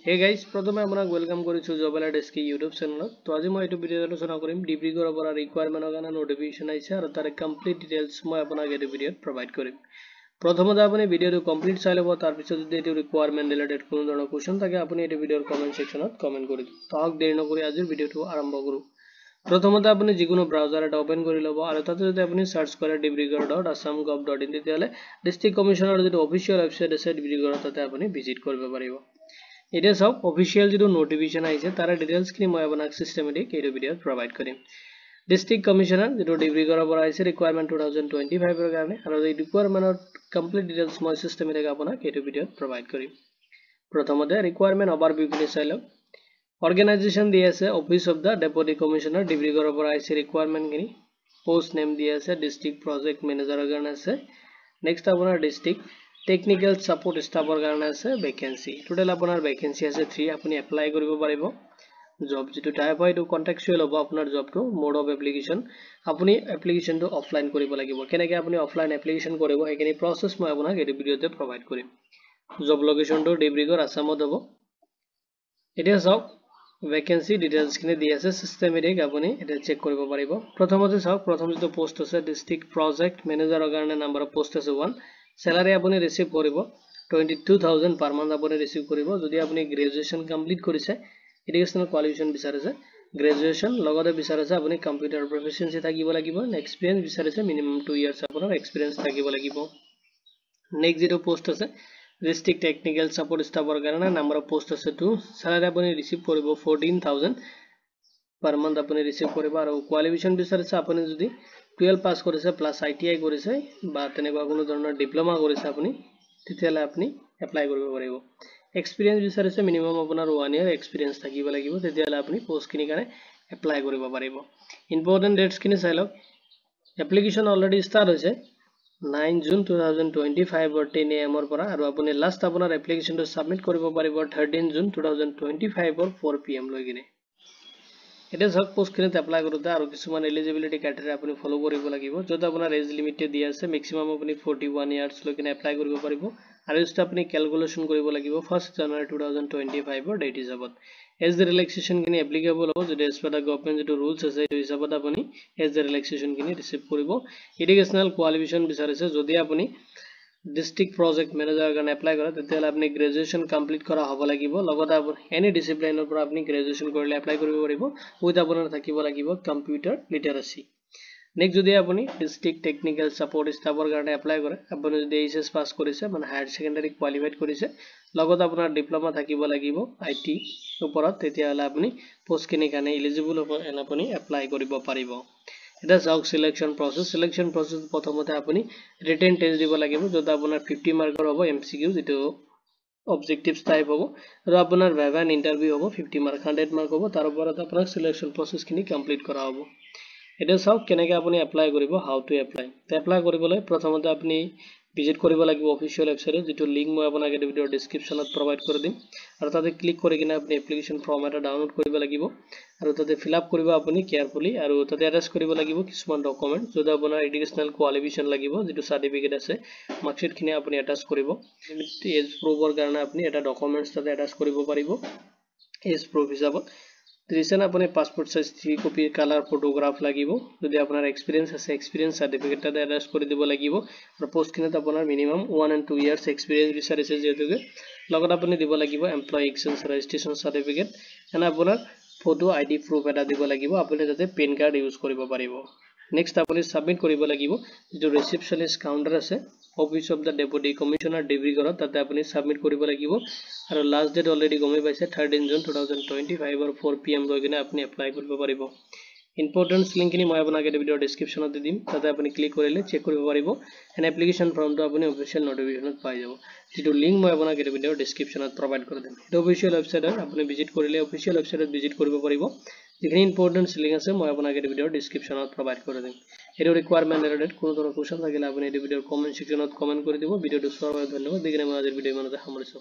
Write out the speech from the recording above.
Hey guys, प्रथमे আপোনাক welcome কৰিছো জব এলাৰ্ট এছকে ইউটিউব চেনেলত। তো আজি মই এইটো ভিডিঅ'ত আলোচনা কৰিম ডিব্ৰুগড়ৰ পৰা ৰিকুৱাৰমেণ্টৰ কাৰণে নটিফিকেশ্যন আহিছে আৰু তাৰ কমপ্লিট ডিটেইলছ মই আপোনাক এইটো ভিডিঅ'ত প্ৰভাইড কৰিম। প্ৰথমতে আপুনি ভিডিঅ'টো কমপ্লিট চাই ল'ব, তাৰ পিছত যদি এইটো ৰিকুৱাৰমেণ্ট ৰিলেটেড কোনো ধৰণৰ কোৱেশ্চন থাকে আপুনি এইটো ভিডিঅ'ৰ কমেন্ট সেকশনত কমেন্ট কৰি দিব। তো আহক দেৰি নকৰি আজিৰ ভিডিঅ'টো আৰম্ভ কৰো। প্ৰথমতে আপুনি যিকোনো ব্ৰাউজাৰ এটা ওপেন কৰি ল'ব আৰু তাতে যদি আপুনি সাৰ্চ কৰে dibrugad.assam.gov.in তেতিয়ালে ডিস্ট্ৰিক্ট কমিশনাৰ যেটো অফিচিয়েল ওয়েবসাইট আছে ডিব্ৰুগড়ৰ তাতে আপুনি ভিজিট কৰিব পাৰিব। এটা সব অফিচিয়েল যেটো নোটিফিকেশন আইছে তাৰ ডিটেইলস খিনি মই আপোনাক সিস্টেমেটিক এই ভিডিওত প্ৰভাইড কৰিম। ডিস্ট্ৰিক্ট কমিশনাৰ যেটো ডিব্ৰুগড়ৰ পৰা আইছে ৰিকুৱাৰমেণ্ট 2025 ৰ কাৰণে আৰু এই ৰিকুৱাৰমেণ্টৰ কমপ্লিট ডিটেইলস মই সিস্টেমেটিক আপোনাক এই ভিডিওত প্ৰভাইড কৰিম। প্ৰথমতে ৰিকুৱাৰমেণ্ট ওভাৰভিউ খিনি চাই লওক। অৰ্গানাইজেশন দি আছে office of the deputy commissioner ডিব্ৰুগড়ৰ পৰা আইছে ৰিকুৱাৰমেণ্ট খিনি। পোষ্ট নেম দি আছে ডিস্ট্ৰিক্ট প্ৰজেক্ট মেনেজাৰৰ কাৰণে আছে। নেক্সট আপোনাৰ ডিস্ট্ৰিক্ট টেকনিক্যাল সাপোৰ্ট স্টাফৰ কাৰণে আছে ভ্যাকেন্সি। টোটাল আপোনাৰ ভ্যাকেন্সি আছে 3, আপুনি এপ্লাই কৰিব পাৰিব। জব যেটো টাইপ হয় এটো কন্ট্ৰাকচুৱেল হ'ব আপোনাৰ জবটো। মোড অফ এপ্লিকেশন আপুনি এপ্লিকেশনটো অফলাইন কৰিব লাগিব। কেনেকৈ আপুনি অফলাইন এপ্লিকেশন কৰিব এইখিনি প্ৰসেস মই আপোনাক এই ভিডিওতে প্ৰভাইড কৰিম। জব লোকেশনটো ডিব্ৰুগড় আসামত হ'ব। এতিয়া চাওক ভ্যাকেন্সি ডিটেইলস খিনি দি আছে সিস্টেমেটিক আপুনি এটা চেক কৰিব পাৰিব। প্ৰথমতে চাওক প্ৰথম যেটো পোষ্ট আছে ডিস্ট্ৰিক্ট প্ৰজেক্ট মেনেজাৰৰ কাৰণে নাম্বাৰ অফ পোষ্ট আছে 1। salary আপুনি ৰিসিভ কৰিব 22,000 per month আপুনি ৰিসিভ কৰিব যদি আপুনি গ্ৰেজুৱেচন কমপ্লিট কৰিছে। এডুকেশনাল কোৱালিফিকেশন বিচাৰিছে গ্ৰেজুৱেচন লগতে বিচাৰিছে আপুনি কম্পিউটাৰ প্ৰফিচিয়েন্সি থাকিব লাগিব। এক্সপেৰিয়েন্স বিচাৰিছে মিনিমাম 2 ইয়াৰ্স আপোনাৰ এক্সপেৰিয়েন্স থাকিব লাগিব। নেক্সট যেটো পোষ্ট আছে ডিস্ট্ৰিক্ট টেকনিক্যাল সাপোৰ্ট স্টাফৰ কাৰণে নাম্বাৰ অফ পোষ্ট আছে 2। salary আপুনি ৰিসিভ কৰিব 14,000 per month আপুনি ৰিসিভ কৰিব আৰু কোৱালিফিকেশন বিচাৰিছে আপুনি যদি 12 পাস কৰিছে প্লাস ITI কৰিছে বা তেনেকুৱা কোনো ধৰণৰ ডিপ্লোমা কৰিছে আপুনি তেতিয়ালে আপুনি এপ্লাই কৰিব পাৰিব। এক্সপেৰিয়েন্স বিচাৰিছে মিনিমাম আপোনাৰ 1 ইয়াৰ এক্সপেৰিয়েন্স থাকিব লাগিব তেতিয়ালে আপুনি পোষ্ট খিনি কাৰণে এপ্লাই কৰিব পাৰিব। ইম্পৰ্টেন্ট ডেটস খিনি চাই লওক। এপ্লিকেশন অলৰেডি স্টাৰ্ট হৈছে 9 জুন 2025 ৰ 10 AM ৰ পৰা আৰু আপুনি লাষ্ট আপোনাৰ এপ্লিকেশনটো সাবমিট কৰিব পাৰিব 13 জুন 2025 ৰ 4 PM লৈ কিনে। এটা সব পোষ্ট খিনিত এপ্লাই কৰোতে আৰু কিছুমান এলিজিবিলিটি ক্ৰাইটেৰিয়া আপুনি ফলো কৰিব লাগিব। যত আপোনাৰ এজ লিমিটেড দি আছে মেক্সিমাম আপুনি 41 ইয়াৰ্স লৈ কিনে এপ্লাই কৰিব পাৰিব আৰু এটা আপুনি ক্যালকুলেশন কৰিব লাগিব 1 জানুৱাৰী 2025 ৰ ডেট হিচাপত। এজ ৰিলেক্সেশন খিনি এপ্লিকেবল হ'ব যদি এজ পাৰ দা গভৰ্নমেন্ট যেটো ৰুলস আছে এই হিচাপত আপুনি এজ ৰিলেক্সেশন খিনি ৰিসিভ কৰিব। এডুকেশনাল কোৱালিফিকেশন বিচাৰিছে যদি আপুনি ডিস্ট্ৰিক্ট প্ৰজেক্ট মেনেজাৰৰ কাৰণে এপ্লাই কৰে তেতিয়ালে আপুনি গ্ৰেজুৱেচন কমপ্লিট কৰা হ'ব লাগিব। লগতে আপুনি এনি ডিসিপ্লিনৰ পৰা আপুনি গ্ৰেজুৱেচন কৰিলে এপ্লাই কৰিব পাৰিব। উইথ আপোনাৰ থাকিব লাগিব কম্পিউটাৰ লিটাৰেসি। নেক্সট যদি আপুনি ডিস্ট্ৰিক্ট টেকনিক্যাল সাপোৰ্ট স্টাফৰ কাৰণে এপ্লাই কৰে আপুনি যদি এইচএস পাস কৰিছে মানে হায়াৰ সেকেন্ডাৰী কোৱালিফাইড কৰিছে লগতে আপোনাৰ ডিপ্লোমা থাকিব লাগিব IT ওপৰত তেতিয়ালে আপুনি পোষ্ট খিনি কাৰণে এলিজিবল হ'ব এন আপুনি এপ্লাই কৰিব পাৰিব। এটা চাওক সিলেকশন প্ৰসেস প্ৰথমতে আপুনি ৰিটেন টেষ্ট দিব লাগিব যত আপোনাৰ 50 মাৰ্কৰ হ'ব MCQ যেটো অবজেক্টিভস টাইপ হ'ব আৰু আপোনাৰ ভাইভা ইন্টাৰভিউ হ'ব 50 মাৰ্ক 100 মাৰ্ক হ'ব তাৰ ওপৰত আপোনাৰ সিলেকশন প্ৰসেস খিনি কমপ্লিট কৰা হ'ব। এটা চাওক কেনেকৈ আপুনি এপ্লাই কৰিব হাউ টু এপ্লাই। এপ্লাই কৰিবলৈ প্ৰথমতে আপুনি ভিজিট কৰিব লাগিব অফিচিয়েল ওয়েবসাইটত যেটো লিংক মই আপোনাক এই ভিডিওৰ ডেসক্ৰিপচনত প্ৰভাইড কৰি দিম আৰু তাতে ক্লিক কৰি কিনে আপুনি এপ্লিকেশন ফৰ্ম এটা ডাউনলোড কৰিব লাগিব আৰু তাতে ফিল আপ কৰিব আপুনি কেয়াৰফুলি আৰু তাতে এটাচ কৰিব লাগিব কিছুমান ডকুমেন্ট যত আপোনাৰ এডুকেশনাল কোৱালিফিকেশন লাগিব যেটো সাৰ্টিফিকেট আছে মাৰ্কশিট খিনি আপুনি এটাচ কৰিব। এজ প্ৰুফৰ কাৰণে আপুনি এটা ডকুমেন্টস তাতে এটাচ কৰিব পাৰিব। এজ প্ৰুফ হিচাপত ৰিসেন্ট আপুনি passport size 3 copy colour photograph লাগিব। যদি আপোনাৰ এক্সপেৰিয়েন্স আছে এক্সপেৰিয়েন্স সাৰ্টিফিকেট তাতে এটাচ কৰি দিব লাগিব আৰু পোষ্ট খিনিত আপোনাৰ মিনিমাম 1 and 2 ইয়াৰ্স এক্সপেৰিয়েন্স বিচাৰিছে যেহেতুকে লগত আপুনি দিব লাগিব employee exchange registration certificate and আপোনাৰ ফটো ID প্ৰুফ এটা দিব লাগিব আপুনি যাতে পেন কাৰ্ড ইউজ কৰিব পাৰিব। নেক্সট আপুনি সাবমিট কৰিব লাগিব যেটো ৰিসেপশনিষ্ট কাউন্টাৰ আছে office of the deputy commissioner ডিব্ৰুগড়ত তাতে আপুনি সাবমিট কৰিব লাগিব আৰু লাষ্ট ডেট অলৰেডি গমে পাইছে 13 জুন 2025 ৰ 4 PM লৈ কিনে আপুনি এপ্লাই কৰিব পাৰিব। ইম্পৰ্টেন্ট লিংক খিনি মই আপোনাক এই ভিডিওৰ ডেসক্ৰিপচনত দি দিম তাতে আপুনি ক্লিক কৰিলে চেক কৰিব পাৰিব এন এপ্লিকেশন ফৰ্মটো আপুনি অফিচিয়েল নোটিফিকেশনত পাই যাব যেটো লিংক মই আপোনাক এই ভিডিওৰ ডেসক্ৰিপচনত প্ৰভাইড কৰি দিম। এটা অফিচিয়েল ওয়েবসাইট আপুনি ভিজিট কৰিলে অফিচিয়েল ওয়েবসাইটত ভিজিট কৰিব পাৰিব। যিখিনি ইম্পৰ্টেন্ট লিংক আছে মই আপোনাক এই ভিডিওৰ ডেসক্ৰিপচনত প্ৰভাইড কৰি দিম। এটো ৰিকুৱাৰমেন্ট ৰিলেটেড কোনো ধৰণৰ কোৱেশ্চন থাকিলে আপুনি এই ভিডিওৰ কমেন্ট সেকশনত কমেন্ট কৰি দিব। ভিডিওটো চোৱাৰ বাবে ধন্যবাদ। দেখি মই আজিৰ ভিডিও ইমানতে সামৰিছো।